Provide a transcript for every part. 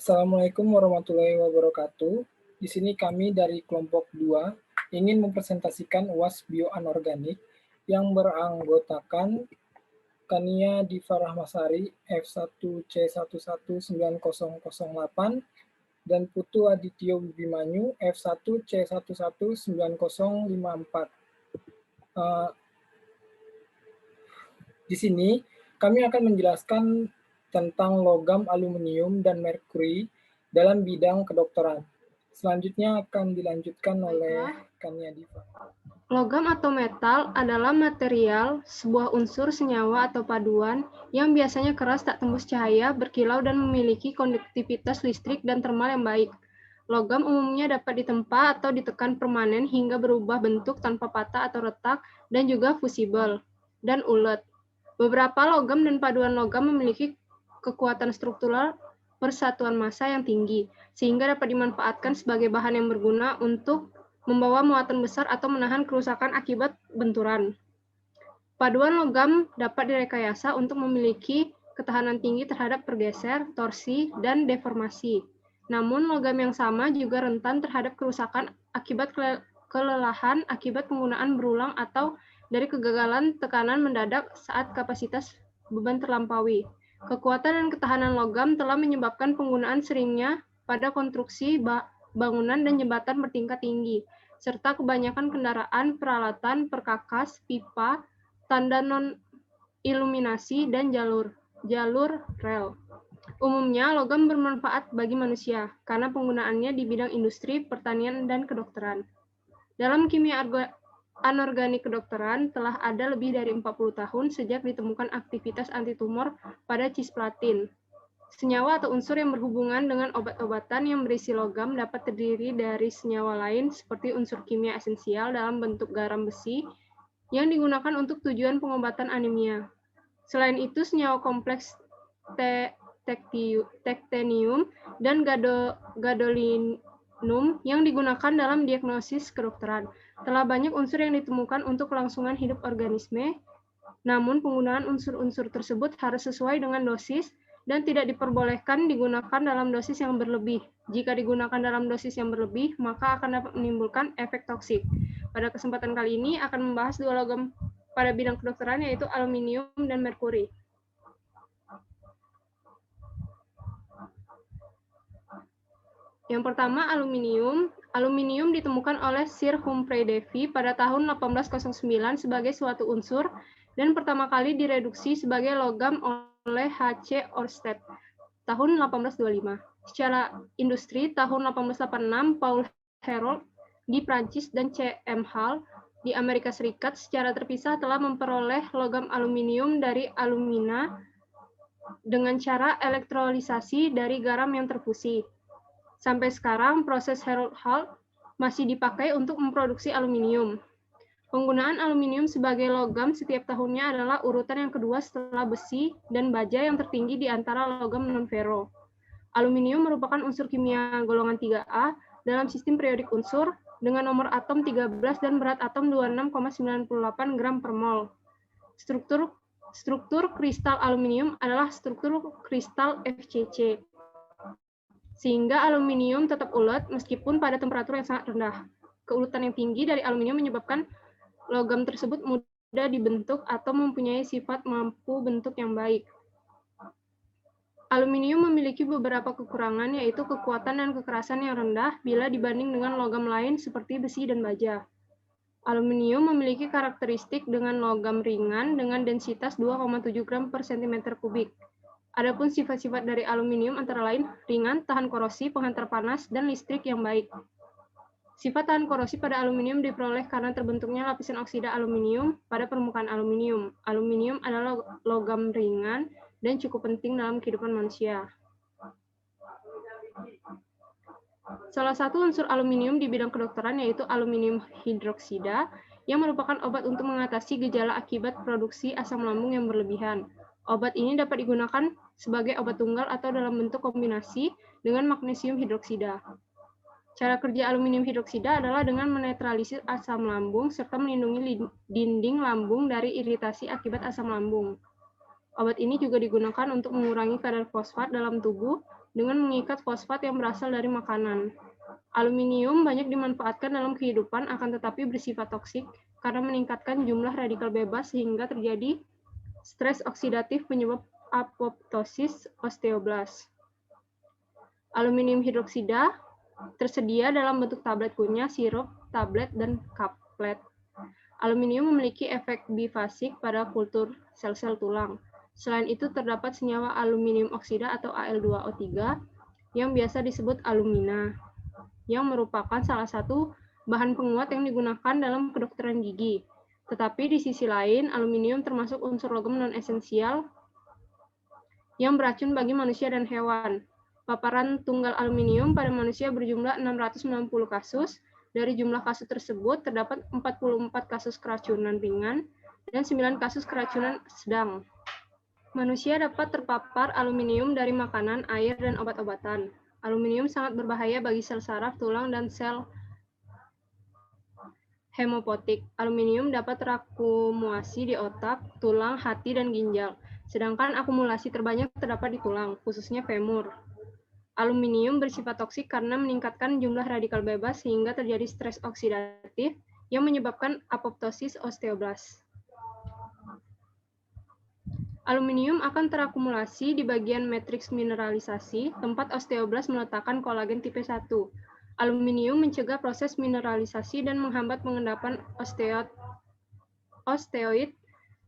Assalamualaikum warahmatullahi wabarakatuh. Di sini kami dari kelompok 2 ingin mempresentasikan UAS bioanorganik yang beranggotakan Kania Diva Rahmasari F1C119008 dan Putu Adityo Wibimanyu F1C119054. Di sini kami akan menjelaskan tentang logam, aluminium, dan merkuri dalam bidang kedokteran. Selanjutnya akan dilanjutkan oleh Kania Diva. Logam atau metal adalah material, sebuah unsur senyawa atau paduan yang biasanya keras tak tembus cahaya, berkilau dan memiliki konduktivitas listrik dan termal yang baik. Logam umumnya dapat ditempa atau ditekan permanen hingga berubah bentuk tanpa patah atau retak dan juga fusibel dan ulet. Beberapa logam dan paduan logam memiliki kekuatan struktural persatuan massa yang tinggi, sehingga dapat dimanfaatkan sebagai bahan yang berguna untuk membawa muatan besar atau menahan kerusakan akibat benturan. Paduan logam dapat direkayasa untuk memiliki ketahanan tinggi terhadap pergeser, torsi, dan deformasi. Namun, logam yang sama juga rentan terhadap kerusakan akibat kelelahan akibat penggunaan berulang atau dari kegagalan tekanan mendadak saat kapasitas beban terlampaui. Kekuatan dan ketahanan logam telah menyebabkan penggunaan seringnya pada konstruksi bangunan dan jembatan bertingkat tinggi, serta kebanyakan kendaraan, peralatan, perkakas, pipa, tanda non-iluminasi, dan jalur rel. Umumnya, logam bermanfaat bagi manusia karena penggunaannya di bidang industri, pertanian, dan kedokteran. Dalam kimia anorganik kedokteran telah ada lebih dari 40 tahun sejak ditemukan aktivitas antitumor pada cisplatin. Senyawa atau unsur yang berhubungan dengan obat-obatan yang berisi logam dapat terdiri dari senyawa lain seperti unsur kimia esensial dalam bentuk garam besi yang digunakan untuk tujuan pengobatan anemia. Selain itu, senyawa kompleks tektenium dan gadolinum yang digunakan dalam diagnosis kedokteran. Telah banyak unsur yang ditemukan untuk kelangsungan hidup organisme, namun penggunaan unsur-unsur tersebut harus sesuai dengan dosis dan tidak diperbolehkan digunakan dalam dosis yang berlebih. Jika digunakan dalam dosis yang berlebih, maka akan dapat menimbulkan efek toksik. Pada kesempatan kali ini akan membahas dua logam pada bidang kedokteran, yaitu aluminium dan merkuri. Yang pertama, aluminium. Aluminium ditemukan oleh Sir Humphrey Davy pada tahun 1809 sebagai suatu unsur dan pertama kali direduksi sebagai logam oleh H.C. Ørsted tahun 1825. Secara industri, tahun 1886, Paul Heroult di Prancis dan C.M. Hall di Amerika Serikat secara terpisah telah memperoleh logam aluminium dari alumina dengan cara elektrolisasi dari garam yang terfusi. Sampai sekarang, proses Heroult-Hall masih dipakai untuk memproduksi aluminium. Penggunaan aluminium sebagai logam setiap tahunnya adalah urutan yang kedua setelah besi dan baja yang tertinggi di antara logam non-ferro. Aluminium merupakan unsur kimia golongan 3A dalam sistem periodik unsur dengan nomor atom 13 dan berat atom 26,98 gram per mol. Struktur kristal aluminium adalah struktur kristal FCC. Sehingga aluminium tetap ulet meskipun pada temperatur yang sangat rendah. Keuletan yang tinggi dari aluminium menyebabkan logam tersebut mudah dibentuk atau mempunyai sifat mampu bentuk yang baik. Aluminium memiliki beberapa kekurangan, yaitu kekuatan dan kekerasan yang rendah bila dibanding dengan logam lain seperti besi dan baja. Aluminium memiliki karakteristik dengan logam ringan dengan densitas 2,7 gram per cm kubik. Adapun sifat-sifat dari aluminium antara lain ringan, tahan korosi, penghantar panas, dan listrik yang baik. Sifat tahan korosi pada aluminium diperoleh karena terbentuknya lapisan oksida aluminium pada permukaan aluminium. Aluminium adalah logam ringan dan cukup penting dalam kehidupan manusia. Salah satu unsur aluminium di bidang kedokteran yaitu aluminium hidroksida yang merupakan obat untuk mengatasi gejala akibat produksi asam lambung yang berlebihan. Obat ini dapat digunakan sebagai obat tunggal atau dalam bentuk kombinasi dengan magnesium hidroksida. Cara kerja aluminium hidroksida adalah dengan menetralisir asam lambung serta melindungi dinding lambung dari iritasi akibat asam lambung. Obat ini juga digunakan untuk mengurangi kadar fosfat dalam tubuh dengan mengikat fosfat yang berasal dari makanan. Aluminium banyak dimanfaatkan dalam kehidupan, akan tetapi bersifat toksik karena meningkatkan jumlah radikal bebas sehingga terjadi stres oksidatif penyebab apoptosis osteoblas. Aluminium hidroksida tersedia dalam bentuk tablet kunyah, sirup, tablet, dan kaplet. Aluminium memiliki efek bifasik pada kultur sel-sel tulang. Selain itu, terdapat senyawa aluminium oksida atau Al2O3 yang biasa disebut alumina, yang merupakan salah satu bahan penguat yang digunakan dalam kedokteran gigi. Tetapi di sisi lain, aluminium termasuk unsur logam non-esensial yang beracun bagi manusia dan hewan. Paparan tunggal aluminium pada manusia berjumlah 690 kasus. Dari jumlah kasus tersebut, terdapat 44 kasus keracunan ringan dan 9 kasus keracunan sedang. Manusia dapat terpapar aluminium dari makanan, air, dan obat-obatan. Aluminium sangat berbahaya bagi sel saraf, tulang, dan sel hemopoietik. Aluminium dapat terakumulasi di otak, tulang, hati, dan ginjal. Sedangkan akumulasi terbanyak terdapat di tulang, khususnya femur. Aluminium bersifat toksik karena meningkatkan jumlah radikal bebas sehingga terjadi stres oksidatif yang menyebabkan apoptosis osteoblas. Aluminium akan terakumulasi di bagian matriks mineralisasi, tempat osteoblas meletakkan kolagen tipe 1. Aluminium mencegah proses mineralisasi dan menghambat pengendapan osteoid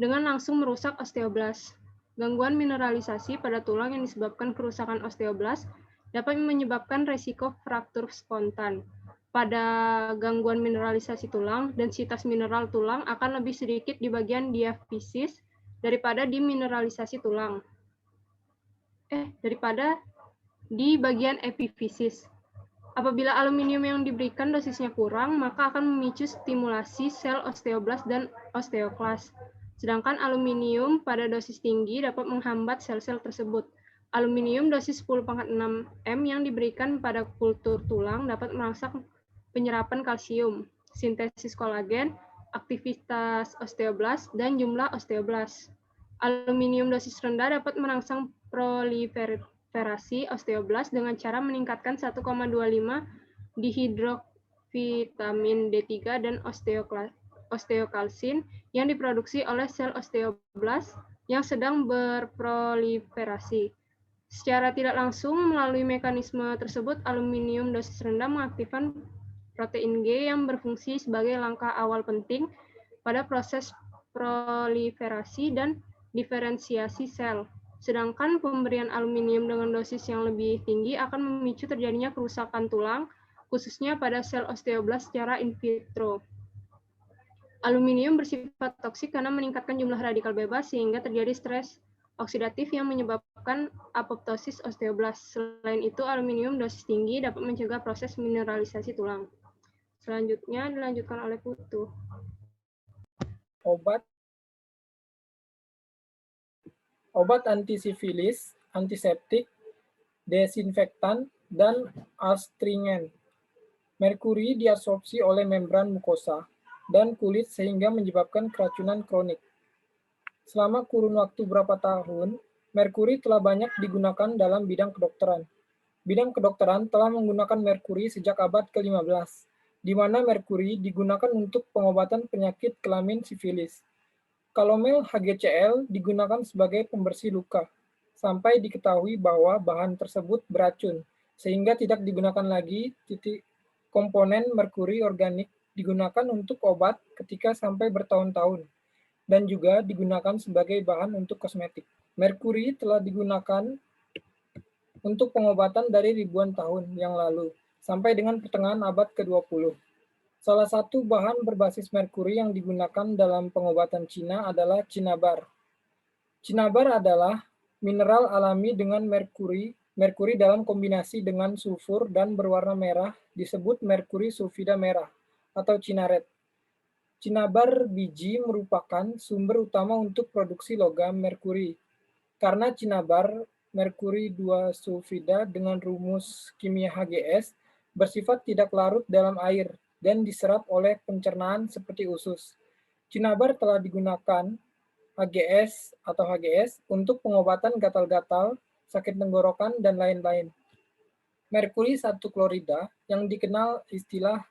dengan langsung merusak osteoblas. Gangguan mineralisasi pada tulang yang disebabkan kerusakan osteoblas dapat menyebabkan resiko fraktur spontan. Pada gangguan mineralisasi tulang, densitas mineral tulang akan lebih sedikit di bagian diafisis daripada di mineralisasi tulang. Daripada di bagian epifisis. Apabila aluminium yang diberikan dosisnya kurang, maka akan memicu stimulasi sel osteoblas dan osteoklas. Sedangkan aluminium pada dosis tinggi dapat menghambat sel-sel tersebut. Aluminium dosis 10⁻6 m yang diberikan pada kultur tulang dapat merangsang penyerapan kalsium, sintesis kolagen, aktivitas osteoblas, dan jumlah osteoblas. Aluminium dosis rendah dapat merangsang proliferasi osteoblas dengan cara meningkatkan 1,25 dihidrovitamin D3 dan osteokalsin yang diproduksi oleh sel osteoblas yang sedang berproliferasi. Secara tidak langsung, melalui mekanisme tersebut, aluminium dosis rendah mengaktifkan protein G yang berfungsi sebagai langkah awal penting pada proses proliferasi dan diferensiasi sel. Sedangkan pemberian aluminium dengan dosis yang lebih tinggi akan memicu terjadinya kerusakan tulang, khususnya pada sel osteoblas secara in vitro. Aluminium bersifat toksik karena meningkatkan jumlah radikal bebas sehingga terjadi stres oksidatif yang menyebabkan apoptosis osteoblas. Selain itu, aluminium dosis tinggi dapat mencegah proses mineralisasi tulang. Selanjutnya dilanjutkan oleh Putu. Obat antisifilis, antiseptik, desinfektan, dan astringen. Merkuri diabsorpsi oleh membran mukosa dan kulit sehingga menyebabkan keracunan kronik. Selama kurun waktu berapa tahun, merkuri telah banyak digunakan dalam bidang kedokteran. Bidang kedokteran telah menggunakan merkuri sejak abad ke-15, di mana merkuri digunakan untuk pengobatan penyakit kelamin sifilis. Kalomel HgCl digunakan sebagai pembersih luka, sampai diketahui bahwa bahan tersebut beracun, sehingga tidak digunakan lagi. Komponen merkuri organik digunakan untuk obat ketika sampai bertahun-tahun, dan juga digunakan sebagai bahan untuk kosmetik. Merkuri telah digunakan untuk pengobatan dari ribuan tahun yang lalu, sampai dengan pertengahan abad ke-20. Salah satu bahan berbasis merkuri yang digunakan dalam pengobatan Cina adalah cinnabar. Cinnabar adalah mineral alami dengan merkuri dalam kombinasi dengan sulfur dan berwarna merah disebut merkuri sulfida merah atau cinaret. Cinnabar biji merupakan sumber utama untuk produksi logam merkuri. Karena cinnabar merkuri 2 sulfida dengan rumus kimia Hgs bersifat tidak larut dalam air dan diserap oleh pencernaan seperti usus. Cinnabar telah digunakan HGS untuk pengobatan gatal-gatal sakit tenggorokan, dan lain-lain. Merkuri 1 klorida yang dikenal istilah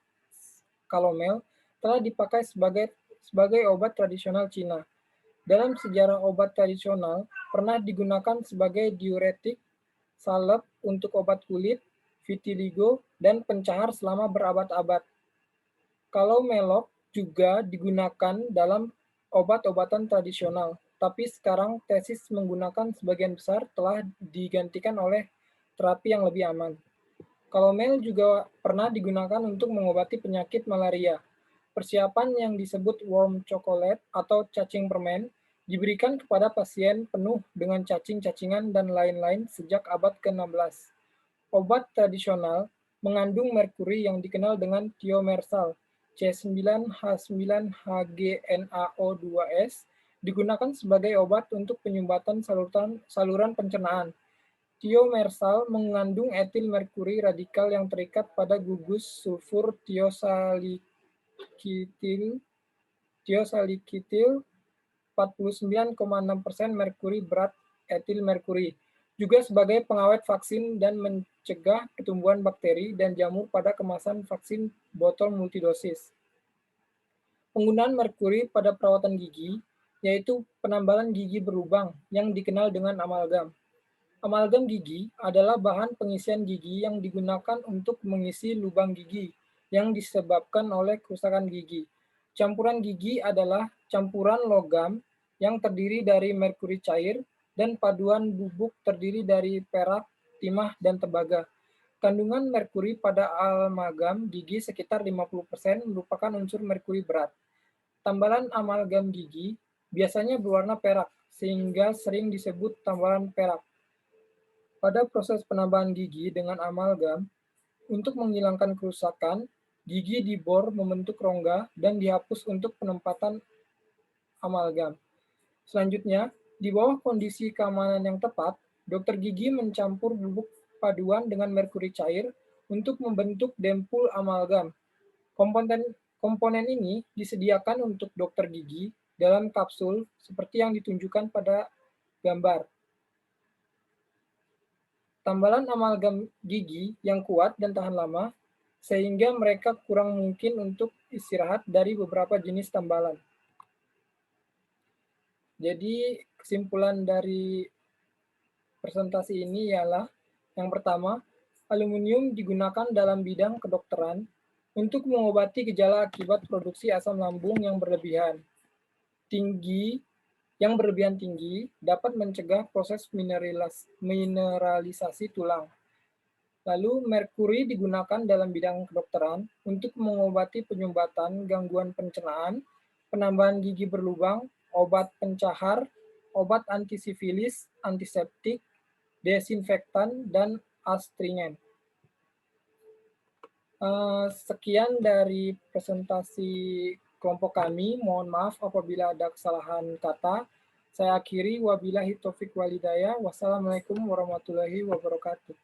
kalomel telah dipakai sebagai obat tradisional Cina. Dalam sejarah obat tradisional, pernah digunakan sebagai diuretik, salep untuk obat kulit, vitiligo, dan pencahar selama berabad-abad. Kalomelok juga digunakan dalam obat-obatan tradisional, tapi sekarang tesis menggunakan sebagian besar telah digantikan oleh terapi yang lebih aman. Kalomel juga pernah digunakan untuk mengobati penyakit malaria. Persiapan yang disebut warm chocolate atau cacing permen diberikan kepada pasien penuh dengan cacing-cacingan dan lain-lain sejak abad ke-16. Obat tradisional mengandung merkuri yang dikenal dengan thiomersal, C9H9HGNaO2S, digunakan sebagai obat untuk penyumbatan saluran pencernaan. Thiomersal mengandung etil merkuri radikal yang terikat pada gugus sulfur tiosalikitil 49,6% merkuri berat etil merkuri, juga sebagai pengawet vaksin dan mencegah pertumbuhan bakteri dan jamur pada kemasan vaksin botol multidosis. Penggunaan merkuri pada perawatan gigi, yaitu penambalan gigi berlubang yang dikenal dengan amalgam. Amalgam gigi adalah bahan pengisian gigi yang digunakan untuk mengisi lubang gigi yang disebabkan oleh kerusakan gigi. Campuran gigi adalah campuran logam yang terdiri dari merkuri cair dan paduan bubuk terdiri dari perak, timah, dan tembaga. Kandungan merkuri pada amalgam gigi sekitar 50% merupakan unsur merkuri berat. Tambalan amalgam gigi biasanya berwarna perak, sehingga sering disebut tambalan perak. Pada proses penambahan gigi dengan amalgam, untuk menghilangkan kerusakan, gigi dibor membentuk rongga dan dihapus untuk penempatan amalgam. Selanjutnya, di bawah kondisi keamanan yang tepat, dokter gigi mencampur bubuk paduan dengan merkuri cair untuk membentuk dempul amalgam. Komponen ini disediakan untuk dokter gigi dalam kapsul seperti yang ditunjukkan pada gambar. Tambalan amalgam gigi yang kuat dan tahan lama, sehingga mereka kurang mungkin untuk istirahat dari beberapa jenis tambalan. Jadi kesimpulan dari presentasi ini ialah yang pertama, aluminium digunakan dalam bidang kedokteran untuk mengobati gejala akibat produksi asam lambung yang berlebihan tinggi dapat mencegah proses mineralisasi tulang. Lalu, merkuri digunakan dalam bidang kedokteran untuk mengobati penyumbatan gangguan pencernaan, penambahan gigi berlubang, obat pencahar, obat antisifilis, antiseptik, desinfektan, dan astringen. Sekian dari presentasi kelompok kami. Mohon maaf apabila ada kesalahan kata. Saya akhiri, wabillahi taufik walhidayah. Wassalamualaikum warahmatullahi wabarakatuh.